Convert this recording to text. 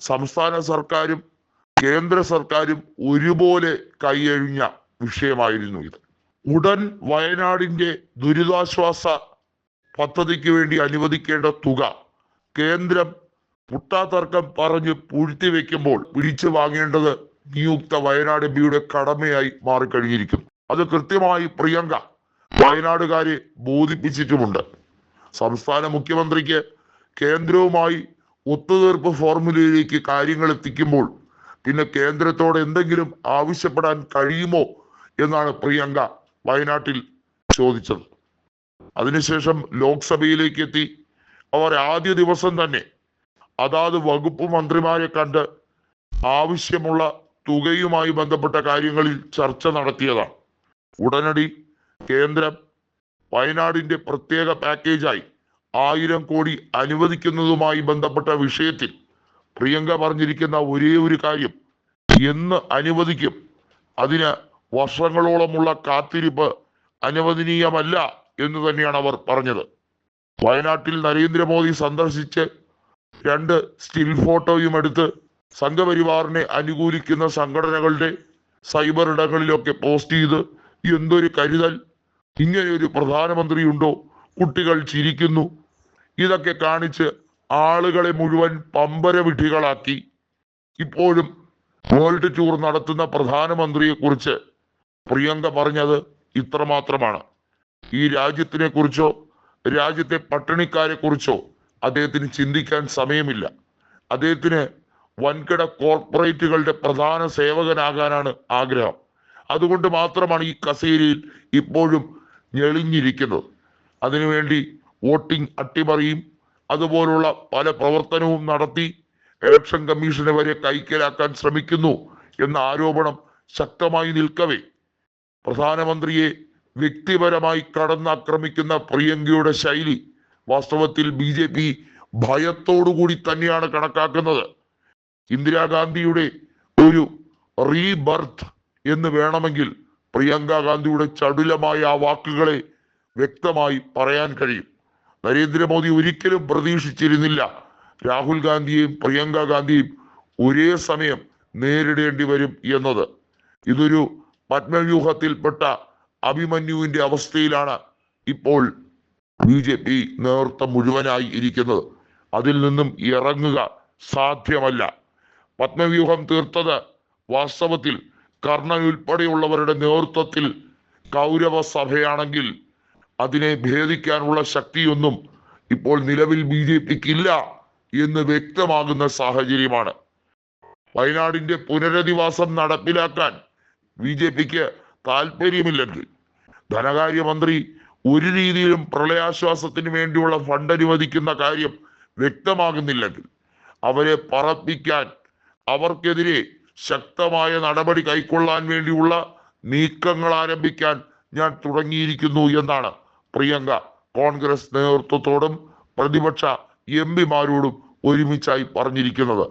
സംസ്ഥാന സർക്കാരും കേന്ദ്ര സർക്കാരും ഒരുപോലെ കൈയഴിഞ്ഞ വിഷയമായിരുന്നു ഇത്. ഉടൻ വയനാടിന്റെ ദുരിതാശ്വാസ പദ്ധതിക്ക് വേണ്ടി അനുവദിക്കേണ്ട തുക കേന്ദ്രം മുട്ടാതർക്കം പറഞ്ഞ് പൂഴ്ത്തിവെക്കുമ്പോൾ പിടിച്ചു വാങ്ങേണ്ടത് നിയുക്ത വയനാട് എംപിയുടെ കടമയായി മാറിക്കഴിഞ്ഞിരിക്കുന്നു. അത് കൃത്യമായി പ്രിയങ്ക വയനാടുകാരെ ബോധിപ്പിച്ചിട്ടുമുണ്ട്. സംസ്ഥാന മുഖ്യമന്ത്രിക്ക് കേന്ദ്രവുമായി ഒത്തുതീർപ്പ് ഫോർമുലയിലേക്ക് കാര്യങ്ങൾ എത്തിക്കുമ്പോൾ പിന്നെ കേന്ദ്രത്തോട് എന്തെങ്കിലും ആവശ്യപ്പെടാൻ കഴിയുമോ എന്നാണ് പ്രിയങ്ക വയനാട്ടിൽ ചോദിച്ചത്. അതിനുശേഷം ലോക്സഭയിലേക്ക് എത്തി അവർ ആദ്യ ദിവസം തന്നെ അതാത് വകുപ്പ് മന്ത്രിമാരെ കണ്ട് ആവശ്യമുള്ള തുകയുമായി ബന്ധപ്പെട്ട കാര്യങ്ങളിൽ ചർച്ച നടത്തിയതാണ്. ഉടനടി കേന്ദ്രം വയനാടിന്റെ പ്രത്യേക പാക്കേജായി 1000 കോടി അനുവദിക്കുന്നതുമായി ബന്ധപ്പെട്ട വിഷയത്തിൽ പ്രിയങ്ക പറഞ്ഞിരിക്കുന്ന ഒരേ ഒരു കാര്യം, എന്ന് അനുവദിക്കും, അതിന് വർഷങ്ങളോളമുള്ള കാത്തിരിപ്പ് അനുവദനീയമല്ല എന്ന് തന്നെയാണ് അവർ പറഞ്ഞത്. വയനാട്ടിൽ നരേന്ദ്രമോദി സന്ദർശിച്ച് 2 സ്റ്റിൽ ഫോട്ടോയും എടുത്ത് സംഘപരിവാറിനെ അനുകൂലിക്കുന്ന സംഘടനകളുടെ സൈബർ ഇടങ്ങളിലൊക്കെ പോസ്റ്റ് ചെയ്ത് എന്തൊരു കരുതൽ, ഇങ്ങനെ ഒരു പ്രധാനമന്ത്രി ഉണ്ടോ, കുട്ടികൾ ചിരിക്കുന്നു, ഇതൊക്കെ കാണിച്ച് ആളുകളെ മുഴുവൻ പമ്പര വിഡ്ഢികളാക്കി ഇപ്പോഴും വേൾഡ് ടൂർ നടത്തുന്ന പ്രധാനമന്ത്രിയെ കുറിച്ച് പ്രിയങ്ക പറഞ്ഞത് ഇത്രമാത്രമാണ്. ഈ രാജ്യത്തിനെ കുറിച്ചോ രാജ്യത്തെ പട്ടിണിക്കാരെ കുറിച്ചോ അദ്ദേഹത്തിന് ചിന്തിക്കാൻ സമയമില്ല. അദ്ദേഹത്തിന് വൻകിട കോർപ്പറേറ്റുകളുടെ പ്രധാന സേവകനാകാനാണ് ആഗ്രഹം. അതുകൊണ്ട് മാത്രമാണ് ഈ കസേരയിൽ ഇപ്പോഴും ഞെളിഞ്ഞിരിക്കുന്നത്. അതിനുവേണ്ടി വോട്ടിംഗ് അട്ടിമറിയും അതുപോലുള്ള പല പ്രവർത്തനവും നടത്തി ഇലക്ഷൻ കമ്മീഷനെ വരെ കൈക്കലാക്കാൻ ശ്രമിക്കുന്നു എന്ന ആരോപണം ശക്തമായി നിൽക്കവേ പ്രധാനമന്ത്രിയെ വ്യക്തിപരമായി കടന്നാക്രമിക്കുന്ന പ്രിയങ്കയുടെ ശൈലി വാസ്തവത്തിൽ BJP ഭയത്തോടുകൂടി തന്നെയാണ് കണക്കാക്കുന്നത്. ഇന്ദിരാഗാന്ധിയുടെ ഒരു റീബർത്ത് എന്ന് വേണമെങ്കിൽ പ്രിയങ്ക ഗാന്ധിയുടെ ചടുലമായ ആ വാക്കുകളെ വ്യക്തമായി പറയാൻ കഴിയും. നരേന്ദ്രമോദി ഒരിക്കലും പ്രതീക്ഷിച്ചിരുന്നില്ല രാഹുൽ ഗാന്ധിയെയും പ്രിയങ്ക ഗാന്ധിയും ഒരേ സമയം നേരിടേണ്ടി വരും എന്നത്. ഇതൊരു പത്മവ്യൂഹത്തിൽപ്പെട്ട അഭിമന്യുവിന്റെ അവസ്ഥയിലാണ് ഇപ്പോൾ BJP നേതൃത്വം മുഴുവനായി ഇരിക്കുന്നത്. അതിൽ നിന്നും ഇറങ്ങുക സാധ്യമല്ല. പത്മവ്യൂഹം തീർത്തത് വാസ്തവത്തിൽ കർണൻ ഉൾപ്പെടെയുള്ളവരുടെ നേതൃത്വത്തിൽ കൗരവ സഭയാണെങ്കിൽ അതിനെ ഭേദിക്കാനുള്ള ശക്തിയൊന്നും ഇപ്പോൾ നിലവിൽ BJPക്കില്ല എന്ന് വ്യക്തമാകുന്ന സാഹചര്യമാണ്. വയനാടിന്റെ പുനരധിവാസം നടപ്പിലാക്കാൻ BJPക്ക് താല്പര്യമില്ലെങ്കിൽ, ധനകാര്യമന്ത്രി ഒരു രീതിയിലും പ്രളയാശ്വാസത്തിന് വേണ്ടിയുള്ള ഫണ്ട് അനുവദിക്കുന്ന കാര്യം വ്യക്തമാകുന്നില്ലെങ്കിൽ, അവരെ പറപ്പിക്കാൻ, അവർക്കെതിരെ ശക്തമായ നടപടി കൈക്കൊള്ളാൻ വേണ്ടിയുള്ള നീക്കങ്ങൾ ആരംഭിക്കാൻ ഞാൻ തുടങ്ങിയിരിക്കുന്നു എന്നാണ് പ്രിയങ്ക കോൺഗ്രസ് നേതൃത്വത്തോടും പ്രതിപക്ഷ MP മാരോടും ഒരുമിച്ചായി പറഞ്ഞിരിക്കുന്നത്.